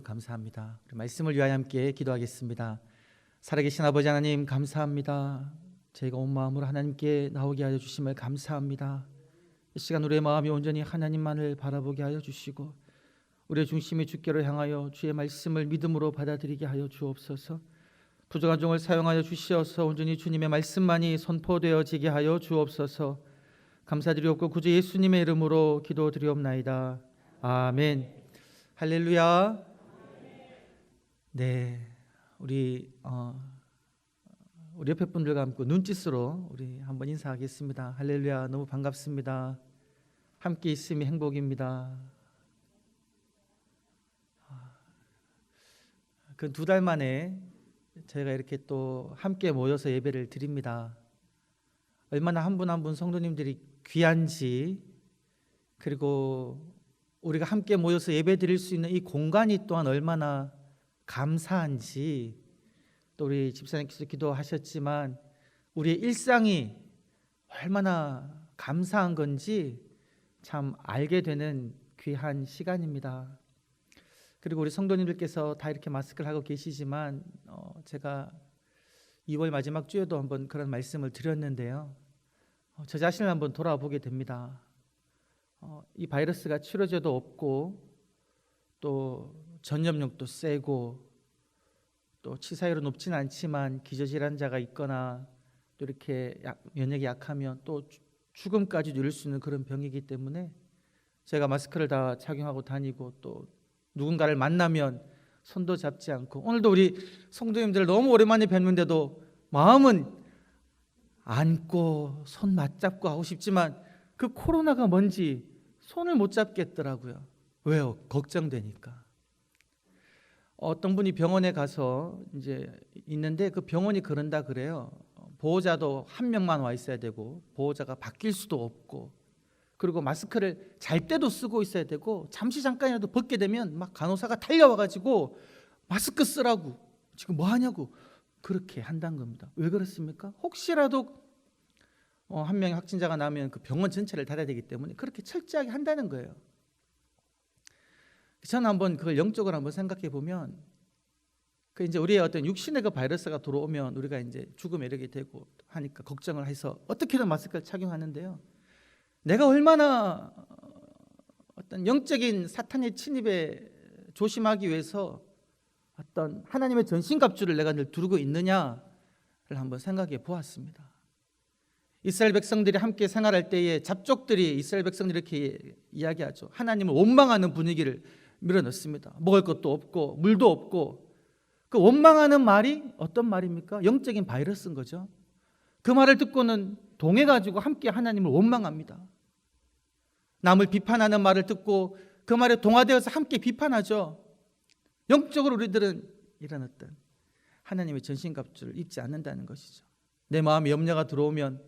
감사합니다. 말씀을 위하여 함께 기도하겠습니다. 살아계신 아버지 하나님 감사합니다. 저희가 온 마음으로 하나님께 나오게 하여 주심을 감사합니다. 이 시간 우리의 마음이 온전히 하나님만을 바라보게 하여 주시고 우리의 중심이 주께로 향하여 주의 말씀을 믿음으로 받아들이게 하여 주옵소서. 부족한 종을 사용하여 주시어서 온전히 주님의 말씀만이 선포되어지게 하여 주옵소서. 감사드리옵고 구주 예수님의 이름으로 기도드리옵나이다. 아멘. 할렐루야. 네, 우리 옆에 분들과 함께 눈짓으로 우리 한번 인사하겠습니다. 할렐루야, 너무 반갑습니다. 함께 있음이 행복입니다. 그 2달 만에 저희가 이렇게 또 함께 모여서 예배를 드립니다. 얼마나 한 분 한 분 성도님들이 귀한지, 그리고 우리가 함께 모여서 예배 드릴 수 있는 이 공간이 또한 얼마나 감사한지, 또 우리 집사님께서 기도하셨지만 우리의 일상이 얼마나 감사한 건지 참 알게 되는 귀한 시간입니다. 그리고 우리 성도님들께서 다 이렇게 마스크를 하고 계시지만 제가 2월 마지막 주에도 한번 그런 말씀을 드렸는데요. 저 자신을 한번 돌아보게 됩니다. 이 바이러스가 치료제도 없고 또 전염력도 세고 또 치사율은 높지는 않지만 기저질환자가 있거나 또 이렇게 면역이 약하면 또 죽음까지 누릴 수 있는 그런 병이기 때문에 제가 마스크를 다 착용하고 다니고 또 누군가를 만나면 손도 잡지 않고, 오늘도 우리 성도님들 너무 오랜만에 뵙는데도 마음은 안고 손 맞잡고 하고 싶지만 그 코로나가 뭔지 손을 못 잡겠더라고요. 왜요? 걱정되니까. 어떤 분이 병원에 가서 이제 있는데 그 병원이 그런다 그래요. 보호자도 한 명만 와 있어야 되고 보호자가 바뀔 수도 없고, 그리고 마스크를 잘 때도 쓰고 있어야 되고 잠깐이라도 벗게 되면 막 간호사가 달려와가지고 마스크 쓰라고, 지금 뭐 하냐고 그렇게 한다는 겁니다. 왜 그렇습니까? 혹시라도 한 명의 확진자가 나면 그 병원 전체를 닫아야 되기 때문에 그렇게 철저하게 한다는 거예요. 저는 한번 그걸 영적으로 한번 생각해 보면, 그 이제 우리의 어떤 육신의 그 바이러스가 들어오면 우리가 이제 죽음에 이르게 되고 하니까 걱정을 해서 어떻게든 마스크를 착용하는데요. 내가 얼마나 어떤 영적인 사탄의 침입에 조심하기 위해서 어떤 하나님의 전신갑주를 내가 늘 두르고 있느냐를 한번 생각해 보았습니다. 이스라엘 백성들이 함께 생활할 때에 잡족들이 이스라엘 백성들이 이렇게 이야기하죠. 하나님을 원망하는 분위기를 밀어넣습니다. 먹을 것도 없고 물도 없고. 그 원망하는 말이 어떤 말입니까? 영적인 바이러스인 거죠. 그 말을 듣고는 동해가지고 함께 하나님을 원망합니다. 남을 비판하는 말을 듣고 그 말에 동화되어서 함께 비판하죠. 영적으로 우리들은 이런 어떤 하나님의 전신갑주를 입지 않는다는 것이죠. 내 마음에 염려가 들어오면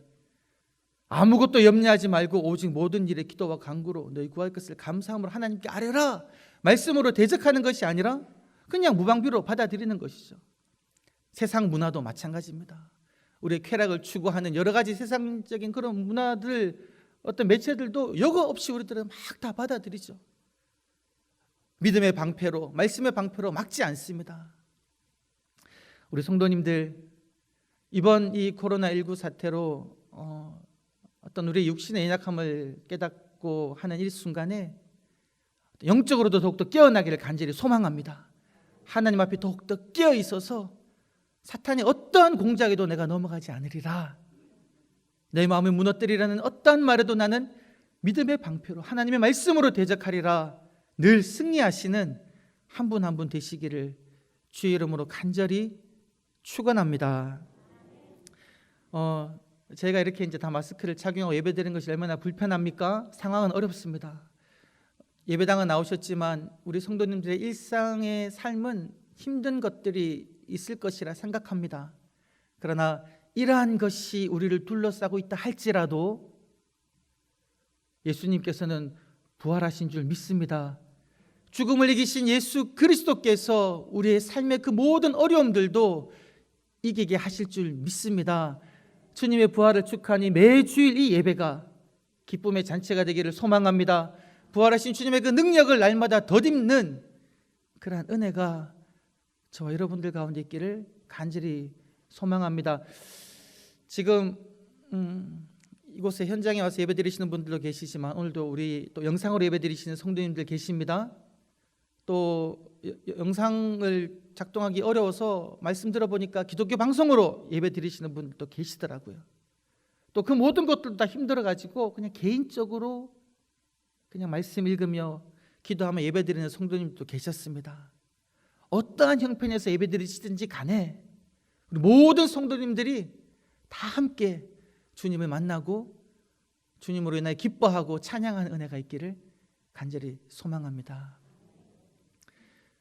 아무것도 염려하지 말고 오직 모든 일에 기도와 간구로 너희 구할 것을 감사함으로 하나님께 아뢰라, 말씀으로 대적하는 것이 아니라 그냥 무방비로 받아들이는 것이죠. 세상 문화도 마찬가지입니다. 우리의 쾌락을 추구하는 여러 가지 세상적인 그런 문화들, 어떤 매체들도 여과 없이 우리들은 막 다 받아들이죠. 믿음의 방패로, 말씀의 방패로 막지 않습니다. 우리 성도님들, 이번 이 코로나19 사태로 어떤 우리의 육신의 연약함을 깨닫고 하는 이 순간에 영적으로도 더욱더 깨어나기를 간절히 소망합니다. 하나님 앞에 더욱더 깨어 있어서 사탄이 어떠한 공작에도 내가 넘어가지 않으리라, 내 마음을 무너뜨리라는 어떠한 말에도 나는 믿음의 방패로 하나님의 말씀으로 대적하리라, 늘 승리하시는 한 분 한 분 되시기를 주의 이름으로 간절히 축원합니다. 저희가 이렇게 이제 다 마스크를 착용하고 예배드리는 것이 얼마나 불편합니까? 상황은 어렵습니다. 예배당은 나오셨지만 우리 성도님들의 일상의 삶은 힘든 것들이 있을 것이라 생각합니다. 그러나 이러한 것이 우리를 둘러싸고 있다 할지라도 예수님께서는 부활하신 줄 믿습니다. 죽음을 이기신 예수 그리스도께서 우리의 삶의 그 모든 어려움들도 이기게 하실 줄 믿습니다. 주님의 부활을 축하하니 매주일 이 예배가 기쁨의 잔치가 되기를 소망합니다. 부활하신 주님의 그 능력을 날마다 덧입는 그러한 은혜가 저와 여러분들 가운데 있기를 간절히 소망합니다. 지금 이곳에 현장에 와서 예배드리시는 분들도 계시지만 오늘도 우리 또 영상으로 예배드리시는 성도님들 계십니다. 또 영상을 작동하기 어려워서 말씀 들어보니까 기독교 방송으로 예배드리시는 분들도 계시더라고요. 또 그 모든 것들도 다 힘들어가지고 그냥 개인적으로 그냥 말씀 읽으며 기도하며 예배드리는 성도님도 계셨습니다. 어떠한 형편에서 예배드리시든지 간에 우리 모든 성도님들이 다 함께 주님을 만나고 주님으로 인하여 기뻐하고 찬양하는 은혜가 있기를 간절히 소망합니다.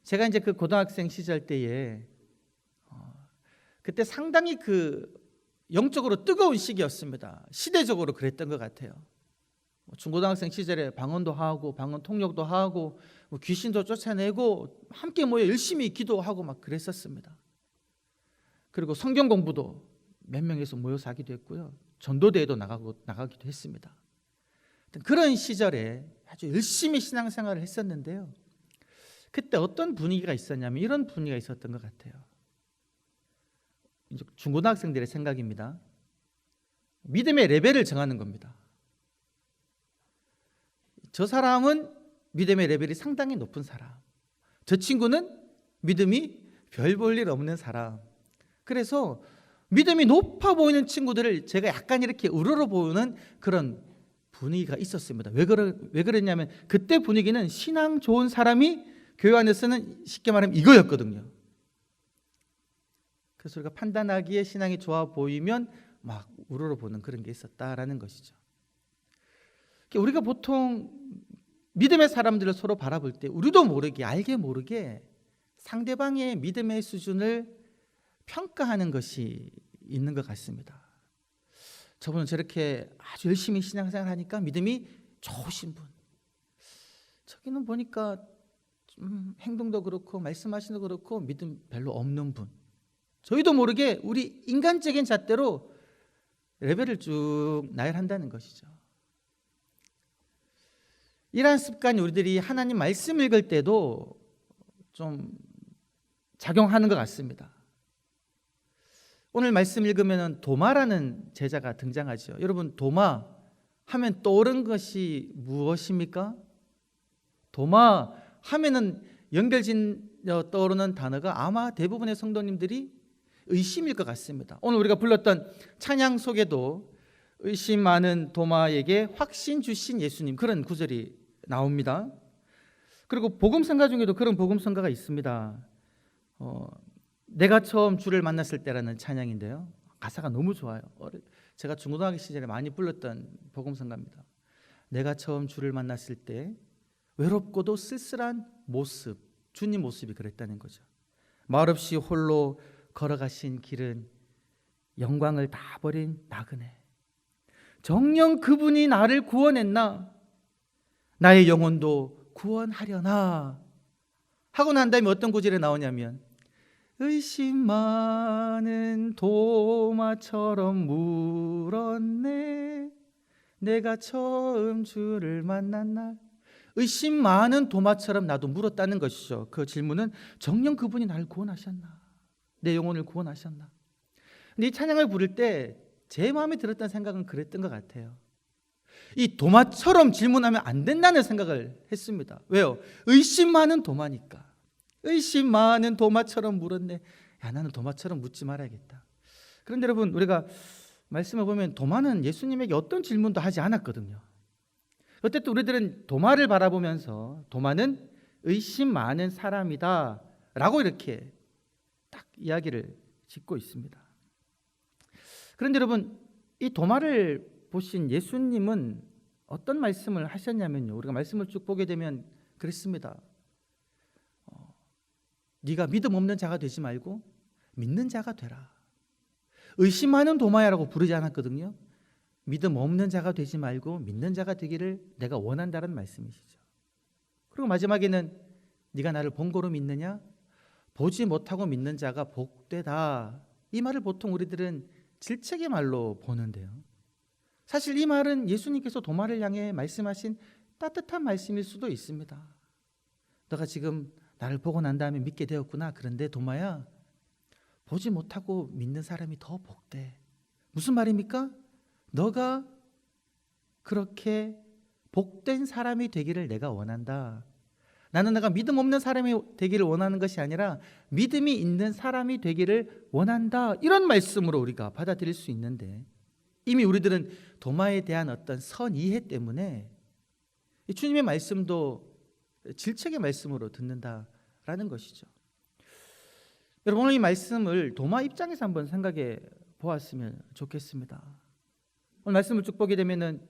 제가 이제 그 고등학생 시절 때에 그때 상당히 그 영적으로 뜨거운 시기였습니다. 시대적으로 그랬던 것 같아요. 중고등학생 시절에 방언도 하고 방언 통역도 하고 귀신도 쫓아내고 함께 모여 열심히 기도하고 막 그랬었습니다. 그리고 성경 공부도 몇 명에서 모여서 하기도 했고요. 전도대회도 나가기도 했습니다. 그런 시절에 아주 열심히 신앙생활을 했었는데요. 그때 어떤 분위기가 있었냐면 이런 분위기가 있었던 것 같아요. 이제 중고등학생들의 생각입니다. 믿음의 레벨을 정하는 겁니다. 저 사람은 믿음의 레벨이 상당히 높은 사람, 저 친구는 믿음이 별 볼 일 없는 사람. 그래서 믿음이 높아 보이는 친구들을 제가 약간 이렇게 우러러 보는 그런 분위기가 있었습니다. 왜 그랬냐면 그때 분위기는 신앙 좋은 사람이 교회 안에서는 쉽게 말하면 이거였거든요. 그래서 우리가 판단하기에 신앙이 좋아 보이면 막 우러러 보는 그런 게 있었다라는 것이죠. 우리가 보통 믿음의 사람들을 서로 바라볼 때 우리도 모르게 알게 모르게 상대방의 믿음의 수준을 평가하는 것이 있는 것 같습니다. 저분은 저렇게 아주 열심히 신앙생활 하니까 믿음이 좋으신 분, 저기는 보니까 행동도 그렇고 말씀하시는 것도 그렇고 믿음 별로 없는 분. 저희도 모르게 우리 인간적인 잣대로 레벨을 쭉 나열한다는 것이죠. 이러한 습관이 우리들이 하나님 말씀 읽을 때도 좀 작용하는 것 같습니다. 오늘 말씀 읽으면 도마라는 제자가 등장하죠. 여러분, 도마 하면 떠오른 것이 무엇입니까? 도마 하면은 떠오르는 단어가 아마 대부분의 성도님들이 의심일 것 같습니다. 오늘 우리가 불렀던 찬양 속에도 의심 많은 도마에게 확신 주신 예수님, 그런 구절이 나옵니다. 그리고 복음성가 중에도 그런 복음성가가 있습니다. 내가 처음 주를 만났을 때라는 찬양인데요, 가사가 너무 좋아요. 제가 중고등학교 시절에 많이 불렀던 복음성가입니다. 내가 처음 주를 만났을 때 외롭고도 쓸쓸한 모습, 주님 모습이 그랬다는 거죠. 말없이 홀로 걸어가신 길은 영광을 다 버린 나그네. 정녕 그분이 나를 구원했나? 나의 영혼도 구원하려나? 하고 난 다음에 어떤 구절이 나오냐면 의심 많은 도마처럼 물었네. 내가 처음 주를 만난 날. 의심 많은 도마처럼 나도 물었다는 것이죠. 그 질문은 정녕 그분이 나를 구원하셨나? 내 영혼을 구원하셨나? 근데 이 찬양을 부를 때 제 마음에 들었던 생각은 그랬던 것 같아요. 이 도마처럼 질문하면 안 된다는 생각을 했습니다. 왜요? 의심 많은 도마니까. 의심 많은 도마처럼 물었네. 야, 나는 도마처럼 묻지 말아야겠다. 그런데 여러분, 우리가 말씀을 보면 도마는 예수님에게 어떤 질문도 하지 않았거든요. 어쨌든 우리들은 도마를 바라보면서 도마는 의심 많은 사람이다 라고 이렇게 딱 이야기를 짓고 있습니다. 그런데 여러분, 이 도마를 보신 예수님은 어떤 말씀을 하셨냐면요, 우리가 말씀을 쭉 보게 되면 그랬습니다. 네가 믿음 없는 자가 되지 말고 믿는 자가 되라. 의심하는 도마야라고 부르지 않았거든요. 믿음 없는 자가 되지 말고 믿는 자가 되기를 내가 원한다는 말씀이시죠. 그리고 마지막에는 네가 나를 본고로 믿느냐? 보지 못하고 믿는 자가 복되다. 이 말을 보통 우리들은 질책의 말로 보는데요, 사실 이 말은 예수님께서 도마를 향해 말씀하신 따뜻한 말씀일 수도 있습니다. 너가 지금 나를 보고 난 다음에 믿게 되었구나. 그런데 도마야, 보지 못하고 믿는 사람이 더 복돼. 무슨 말입니까? 너가 그렇게 복된 사람이 되기를 내가 원한다. 나는 내가 믿음 없는 사람이 되기를 원하는 것이 아니라 믿음이 있는 사람이 되기를 원한다. 이런 말씀으로 우리가 받아들일 수 있는데, 이미 우리들은 도마에 대한 어떤 선이해 때문에 이 주님의 말씀도 질책의 말씀으로 듣는다라는 것이죠. 여러분, 오늘 이 말씀을 도마 입장에서 한번 생각해 보았으면 좋겠습니다. 오늘 말씀을 쭉 보게 되면은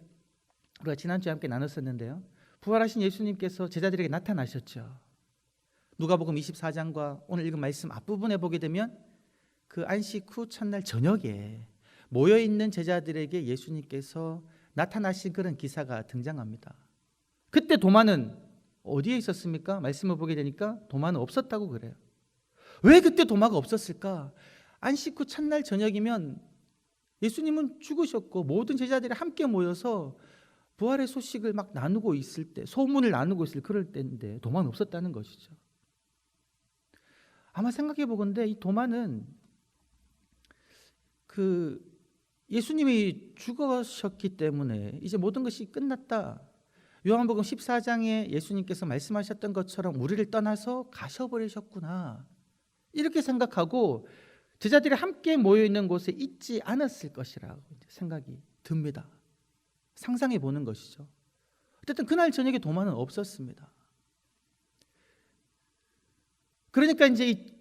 우리가 지난주에 함께 나눴었는데요, 부활하신 예수님께서 제자들에게 나타나셨죠. 누가복음 24장과 오늘 읽은 말씀 앞부분에 보게 되면 그 안식 후 첫날 저녁에 모여있는 제자들에게 예수님께서 나타나신 그런 기사가 등장합니다. 그때 도마는 어디에 있었습니까? 말씀을 보게 되니까 도마는 없었다고 그래요. 왜 그때 도마가 없었을까? 안식 후 첫날 저녁이면 예수님은 죽으셨고 모든 제자들이 함께 모여서 부활의 소식을 막 나누고 있을 때, 소문을 나누고 있을 그럴 때인데 도마는 없었다는 것이죠. 아마 생각해 보건대 이 도마는 예수님이 죽으셨기 때문에 이제 모든 것이 끝났다. 요한복음 14장에 예수님께서 말씀하셨던 것처럼 우리를 떠나서 가셔버리셨구나. 이렇게 생각하고 제자들이 함께 모여있는 곳에 있지 않았을 것이라고 생각이 듭니다. 상상해 보는 것이죠. 어쨌든 그날 저녁에 도마는 없었습니다. 그러니까 이제 이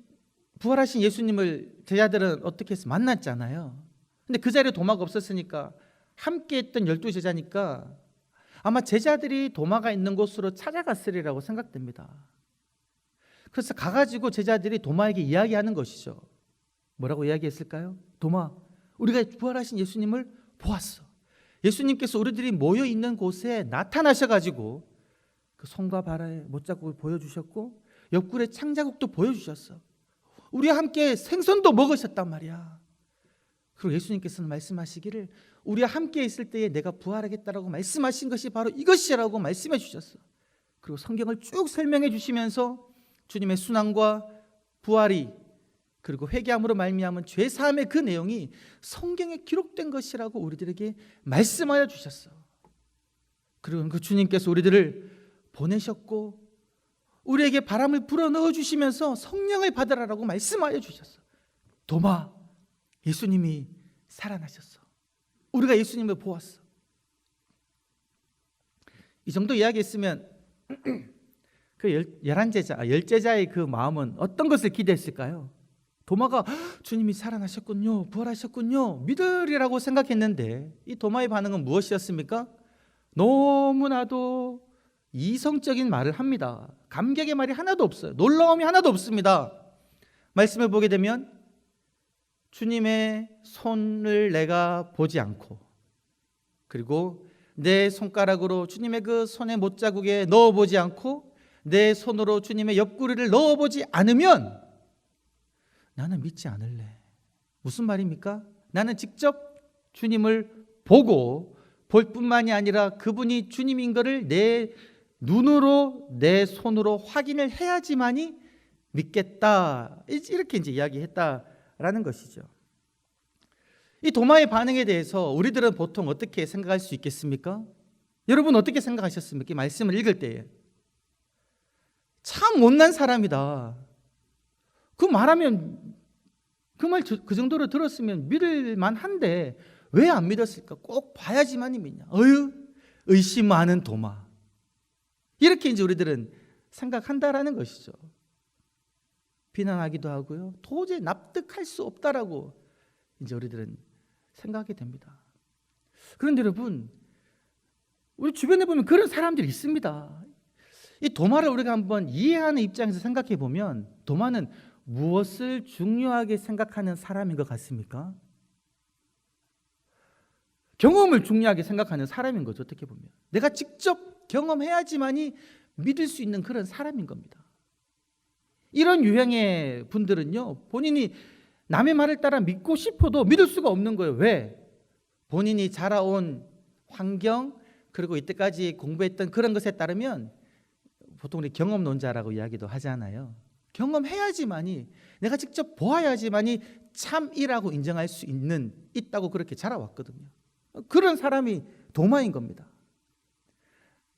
부활하신 예수님을 제자들은 어떻게 해서 만났잖아요. 근데 그 자리에 도마가 없었으니까 함께 했던 12제자니까 아마 제자들이 도마가 있는 곳으로 찾아갔으리라고 생각됩니다. 그래서 가가지고 제자들이 도마에게 이야기하는 것이죠. 뭐라고 이야기했을까요? 도마, 우리가 부활하신 예수님을 보았어. 예수님께서 우리들이 모여있는 곳에 나타나셔가지고 그 손과 발에 못자국을 보여주셨고 옆구리에 창자국도 보여주셨어. 우리와 함께 생선도 먹으셨단 말이야. 그리고 예수님께서는 말씀하시기를 우리와 함께 있을 때에 내가 부활하겠다라고 말씀하신 것이 바로 이것이라고 말씀해 주셨어. 그리고 성경을 쭉 설명해 주시면서 주님의 순환과 부활이 그리고 회개함으로 말미암은 죄 사함의 그 내용이 성경에 기록된 것이라고 우리들에게 말씀하여 주셨어. 그리고 그 주님께서 우리들을 보내셨고 우리에게 바람을 불어 넣어 주시면서 성령을 받으라라고 말씀하여 주셨어. 도마, 예수님이 살아나셨어. 우리가 예수님을 보았어. 이 정도 이야기했으면 그 10제자의 그 마음은 어떤 것을 기대했을까요? 도마가 주님이 살아나셨군요, 부활하셨군요, 믿으리라고 생각했는데 이 도마의 반응은 무엇이었습니까? 너무나도 이성적인 말을 합니다. 감격의 말이 하나도 없어요. 놀라움이 하나도 없습니다. 말씀을 보게 되면 주님의 손을 내가 보지 않고 그리고 내 손가락으로 주님의 그 손의 못자국에 넣어보지 않고 내 손으로 주님의 옆구리를 넣어보지 않으면 나는 믿지 않을래. 무슨 말입니까? 나는 직접 주님을 보고 볼 뿐만이 아니라 그분이 주님인 것을 내 눈으로 내 손으로 확인을 해야지만이 믿겠다. 이렇게 이제 이야기했다라는 것이죠. 이 도마의 반응에 대해서 우리들은 보통 어떻게 생각할 수 있겠습니까? 여러분 어떻게 생각하셨습니까? 이 말씀을 읽을 때에 참 못난 사람이다. 그 말하면 그 말 그 정도로 들었으면 믿을 만한데 왜 안 믿었을까? 꼭 봐야지만이 믿냐? 어휴, 의심 많은 도마. 이렇게 이제 우리들은 생각한다라는 것이죠. 비난하기도 하고요. 도저히 납득할 수 없다라고 이제 우리들은 생각하게 됩니다. 그런데 여러분, 우리 주변에 보면 그런 사람들이 있습니다. 이 도마를 우리가 한번 이해하는 입장에서 생각해 보면 도마는 무엇을 중요하게 생각하는 사람인 것 같습니까? 경험을 중요하게 생각하는 사람인 거죠. 어떻게 보면 내가 직접 경험해야지만이 믿을 수 있는 그런 사람인 겁니다. 이런 유형의 분들은요, 본인이 남의 말을 따라 믿고 싶어도 믿을 수가 없는 거예요. 왜? 본인이 자라온 환경 그리고 이때까지 공부했던 그런 것에 따르면 보통 우리 경험론자라고 이야기도 하잖아요. 경험해야지만이, 내가 직접 보아야지만이 참이라고 인정할 수 있다고 그렇게 자라왔거든요. 그런 사람이 도마인 겁니다.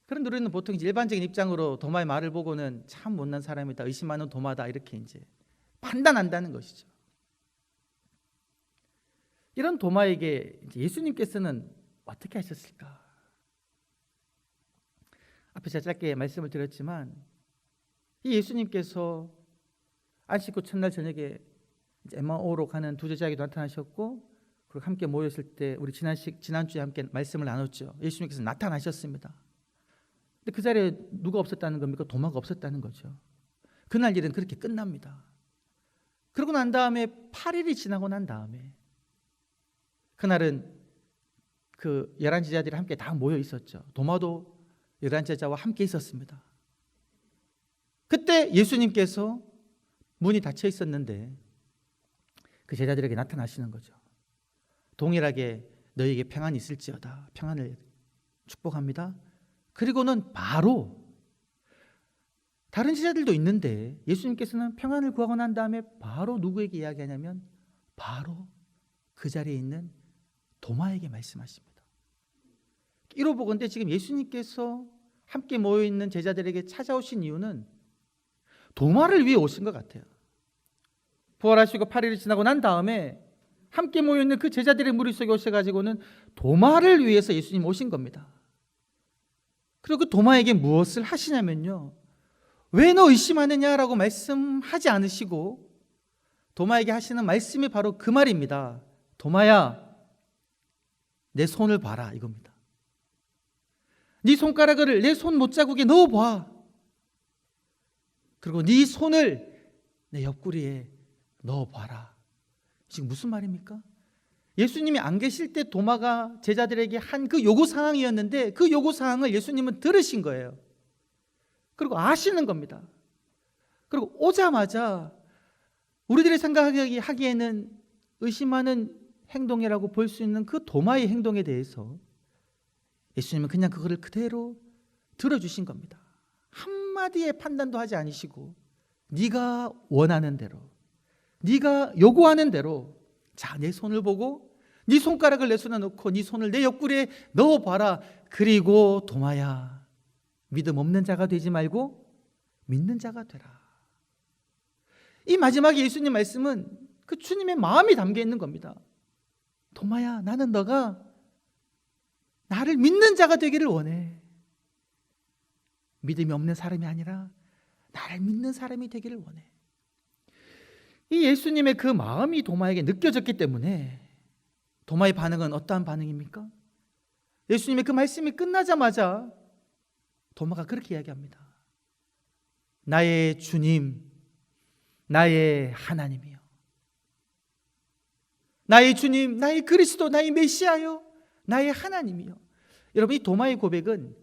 그런데 우리는 보통 이제 일반적인 입장으로 도마의 말을 보고는 참 못난 사람이다, 의심하는 도마다, 이렇게 이제 판단한다는 것이죠. 이런 도마에게 예수님께서는 어떻게 하셨을까? 앞에 제가 짧게 말씀을 드렸지만, 이 예수님께서 안식 후 첫날 저녁에 엠마오로 가는 두 제자에게도 나타나셨고, 그리고 함께 모였을 때 우리 지난주에 함께 말씀을 나눴죠. 예수님께서 나타나셨습니다. 근데 그 자리에 누가 없었다는 겁니까? 도마가 없었다는 거죠. 그날 일은 그렇게 끝납니다. 그러고 난 다음에 8일이 지나고 난 다음에, 그날은 그 11제자들이 함께 다 모여 있었죠. 도마도 11제자와 함께 있었습니다. 그때 예수님께서 문이 닫혀 있었는데 그 제자들에게 나타나시는 거죠. 동일하게 너희에게 평안이 있을지어다, 평안을 축복합니다. 그리고는 바로, 다른 제자들도 있는데 예수님께서는 평안을 구하고 난 다음에 바로 누구에게 이야기하냐면 바로 그 자리에 있는 도마에게 말씀하십니다. 이로보건대 지금 예수님께서 함께 모여있는 제자들에게 찾아오신 이유는 도마를 위해 오신 것 같아요. 부활하시고 8일이 지나고 난 다음에 함께 모여있는 그 제자들의 무리 속에 오셔가지고는 도마를 위해서 예수님 오신 겁니다. 그리고 그 도마에게 무엇을 하시냐면요, 왜 너 의심하느냐라고 말씀하지 않으시고 도마에게 하시는 말씀이 바로 그 말입니다. 도마야, 내 손을 봐라, 이겁니다. 네 손가락을 내 손 못자국에 넣어봐. 그리고 네 손을 내 옆구리에 넣어봐라. 지금 무슨 말입니까? 예수님이 안 계실 때 도마가 제자들에게 한 그 요구사항이었는데, 그 요구사항을 예수님은 들으신 거예요. 그리고 아시는 겁니다. 그리고 오자마자 우리들이 생각하기에는 의심하는 행동이라고 볼 수 있는 그 도마의 행동에 대해서 예수님은 그냥 그거를 그대로 들어주신 겁니다. 한마디의 판단도 하지 않으시고 네가 원하는 대로, 네가 요구하는 대로, 자, 내 손을 보고 네 손가락을 내 손에 넣고 네 손을 내 옆구리에 넣어봐라. 그리고 도마야, 믿음 없는 자가 되지 말고 믿는 자가 되라. 이 마지막에 예수님 말씀은 그 주님의 마음이 담겨 있는 겁니다. 도마야, 나는 너가 나를 믿는 자가 되기를 원해. 믿음이 없는 사람이 아니라 나를 믿는 사람이 되기를 원해. 이 예수님의 그 마음이 도마에게 느껴졌기 때문에 도마의 반응은 어떠한 반응입니까? 예수님의 그 말씀이 끝나자마자 도마가 그렇게 이야기합니다. 나의 주님, 나의 하나님이요. 나의 주님, 나의 그리스도, 나의 메시아요, 나의 하나님이요. 여러분, 이 도마의 고백은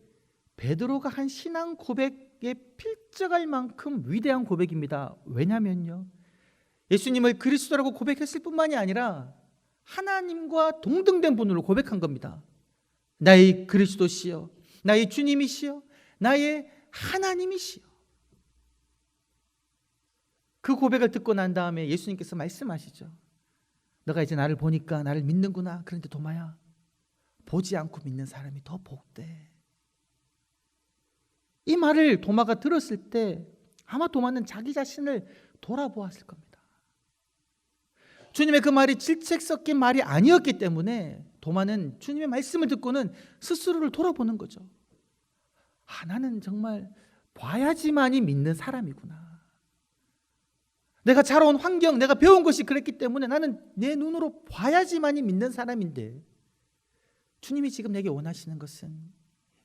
베드로가 한 신앙 고백에 필적할 만큼 위대한 고백입니다. 왜냐면요, 예수님을 그리스도라고 고백했을 뿐만이 아니라 하나님과 동등된 분으로 고백한 겁니다. 나의 그리스도시여, 나의 주님이시여, 나의 하나님이시여. 그 고백을 듣고 난 다음에 예수님께서 말씀하시죠. 너가 이제 나를 보니까 나를 믿는구나. 그런데 도마야, 보지 않고 믿는 사람이 더 복돼. 이 말을 도마가 들었을 때 아마 도마는 자기 자신을 돌아보았을 겁니다. 주님의 그 말이 질책 섞인 말이 아니었기 때문에 도마는 주님의 말씀을 듣고는 스스로를 돌아보는 거죠. 아, 나는 정말 봐야지만이 믿는 사람이구나. 내가 자라온 환경, 내가 배운 것이 그랬기 때문에 나는 내 눈으로 봐야지만이 믿는 사람인데, 주님이 지금 내게 원하시는 것은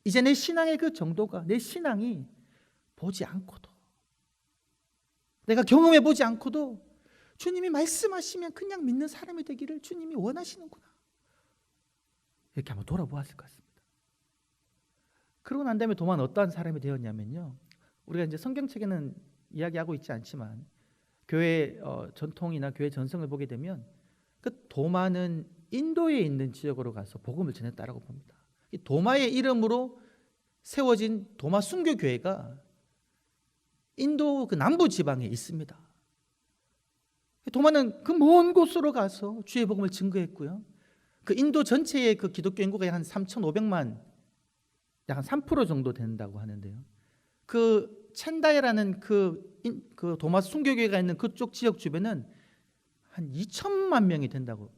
이제 내 신앙의 그 정도가, 내 신앙이 보지 않고도, 내가 경험해 보지 않고도 주님이 말씀하시면 그냥 믿는 사람이 되기를 주님이 원하시는구나. 이렇게 한번 돌아보았을 것 같습니다. 그러고 난 다음에 도마는 어떠한 사람이 되었냐면요, 우리가 이제 성경책에는 이야기하고 있지 않지만 교회 전통이나 교회 전성을 보게 되면 그 도마는 인도에 있는 지역으로 가서 복음을 전했다라고 봅니다. 이 도마의 이름으로 세워진 도마 순교교회가 인도 그 남부 지방에 있습니다. 도마는 그 먼 곳으로 가서 주의 복음을 증거했고요. 그 인도 전체의 그 기독교 인구가 한 3,500만, 약 한 3% 정도 된다고 하는데요. 그 첸다이라는 그 도마 순교교회가 있는 그쪽 지역 주변은 한 2천만 명이 된다고.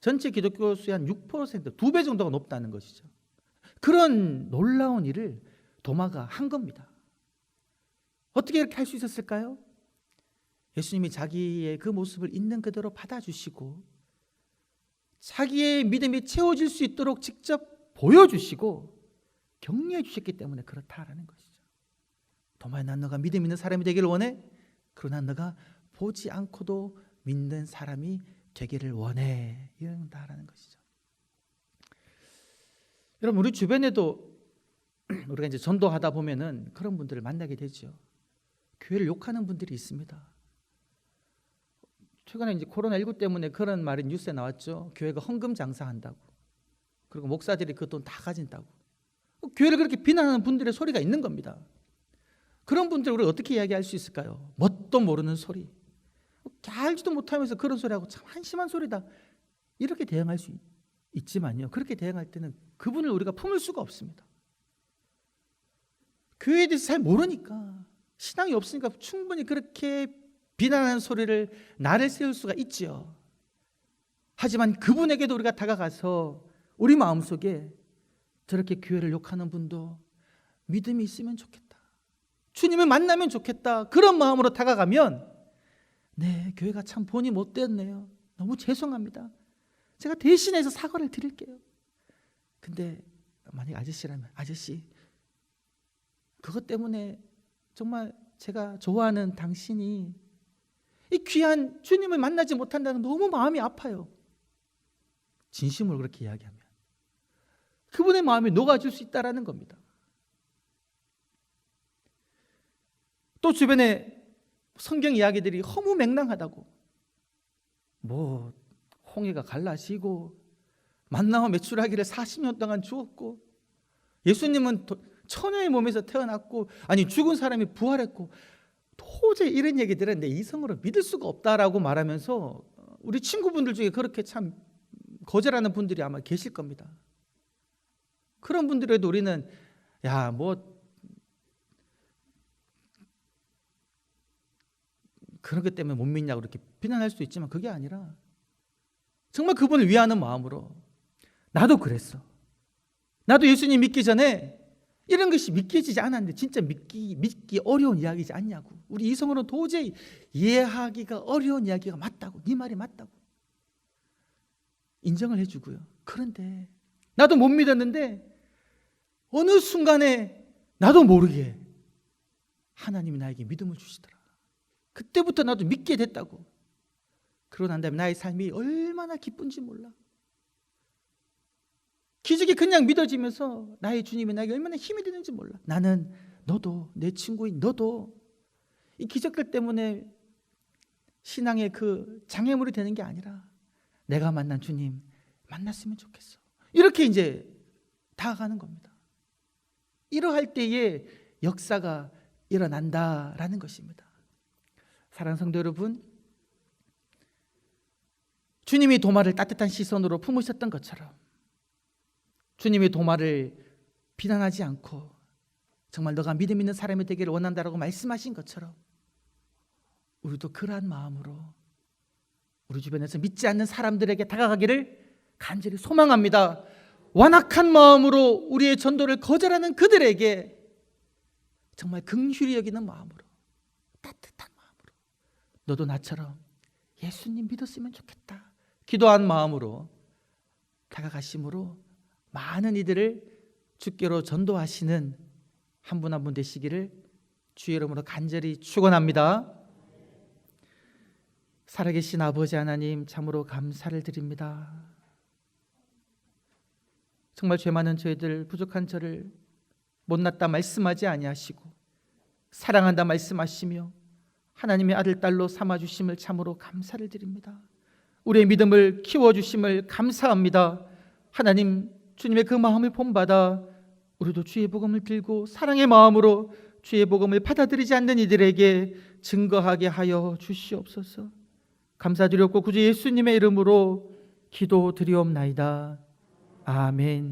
전체 기독교 수의 한 6%, 2배 정도가 높다는 것이죠. 그런 놀라운 일을 도마가 한 겁니다. 어떻게 이렇게 할 수 있었을까요? 예수님이 자기의 그 모습을 있는 그대로 받아주시고 자기의 믿음이 채워질 수 있도록 직접 보여주시고 격려해 주셨기 때문에 그렇다라는 것이죠. 도마야, 난 너가 믿음 있는 사람이 되기를 원해. 그러나 너가 보지 않고도 믿는 사람이 되기를 원해. 이런다라는 것이죠. 여러분, 우리 주변에도 우리가 이제 전도하다 보면은 그런 분들을 만나게 되죠. 교회를 욕하는 분들이 있습니다. 최근에 이제 코로나19 때문에 그런 말이 뉴스에 나왔죠. 교회가 헌금 장사한다고. 그리고 목사들이 그 돈 다 가진다고. 교회를 그렇게 비난하는 분들의 소리가 있는 겁니다. 그런 분들 우리가 어떻게 이야기할 수 있을까요? 뭣도 모르는 소리. 알지도 못하면서 그런 소리하고 참 한심한 소리다. 이렇게 대응할 수 있지만요. 그렇게 대응할 때는 그분을 우리가 품을 수가 없습니다. 교회에 대해서 잘 모르니까, 신앙이 없으니까 충분히 그렇게 비난하는 소리를 나를 세울 수가 있지요. 하지만 그분에게도 우리가 다가가서 우리 마음속에 저렇게 교회를 욕하는 분도 믿음이 있으면 좋겠다, 주님을 만나면 좋겠다, 그런 마음으로 다가가면 네, 교회가 참 본이 못되었네요. 너무 죄송합니다. 제가 대신해서 사과를 드릴게요. 근데 만약 아저씨라면, 아저씨, 그것 때문에 정말 제가 좋아하는 당신이 이 귀한 주님을 만나지 못한다는 너무 마음이 아파요. 진심으로 그렇게 이야기하면 그분의 마음이 녹아줄 수 있다라는 겁니다. 또 주변에 성경 이야기들이 허무맹랑하다고, 뭐 홍해가 갈라지고 만나와 메추라기를 40년 동안 주었고 예수님은 처녀의 몸에서 태어났고, 아니 죽은 사람이 부활했고, 도저히 이런 얘기들은 내 이성으로 믿을 수가 없다라고 말하면서 우리 친구분들 중에 그렇게 참 거절하는 분들이 아마 계실 겁니다. 그런 분들에도 우리는 야, 뭐 그런 것 때문에 못 믿냐고 이렇게 비난할 수도 있지만, 그게 아니라 정말 그분을 위하는 마음으로, 나도 그랬어, 나도 예수님 믿기 전에 이런 것이 믿겨지지 않았는데 진짜 믿기 어려운 이야기지 않냐고, 우리 이성으로는 도저히 이해하기가 어려운 이야기가 맞다고, 네 말이 맞다고 인정을 해주고요. 그런데 나도 못 믿었는데 어느 순간에 나도 모르게 하나님이 나에게 믿음을 주시더라. 그때부터 나도 믿게 됐다고. 그러고 난 다음에 나의 삶이 얼마나 기쁜지 몰라. 기적이 그냥 믿어지면서 나의 주님이 나에게 얼마나 힘이 되는지 몰라. 나는, 너도, 내 친구인 너도 이 기적들 때문에 신앙의 그 장애물이 되는 게 아니라 내가 만난 주님 만났으면 좋겠어, 이렇게 이제 다가가는 겁니다. 이러할 때에 역사가 일어난다라는 것입니다. 사랑하는 성도 여러분, 주님이 도마를 따뜻한 시선으로 품으셨던 것처럼 주님이 도마를 비난하지 않고 정말 너가 믿음 있는 사람이 되기를 원한다라고 말씀하신 것처럼 우리도 그러한 마음으로 우리 주변에서 믿지 않는 사람들에게 다가가기를 간절히 소망합니다. 완악한 마음으로 우리의 전도를 거절하는 그들에게 정말 긍휼히 여기는 마음으로, 따뜻한 마음으로, 너도 나처럼 예수님 믿었으면 좋겠다 기도한 마음으로 다가가심으로 많은 이들을 주께로 전도하시는 한 분 한 분 되시기를 주의 이름으로 간절히 축원합니다. 살아계신 아버지 하나님, 참으로 감사를 드립니다. 정말 죄 많은 저희들, 부족한 저를 못났다 말씀하지 아니하시고 사랑한다 말씀하시며 하나님의 아들 딸로 삼아주심을 참으로 감사를 드립니다. 우리의 믿음을 키워주심을 감사합니다. 하나님, 주님의 그 마음을 본받아 우리도 주의 복음을 들고 사랑의 마음으로 주의 복음을 받아들이지 않는 이들에게 증거하게 하여 주시옵소서. 감사드렸고 구주 예수님의 이름으로 기도드리옵나이다. 아멘.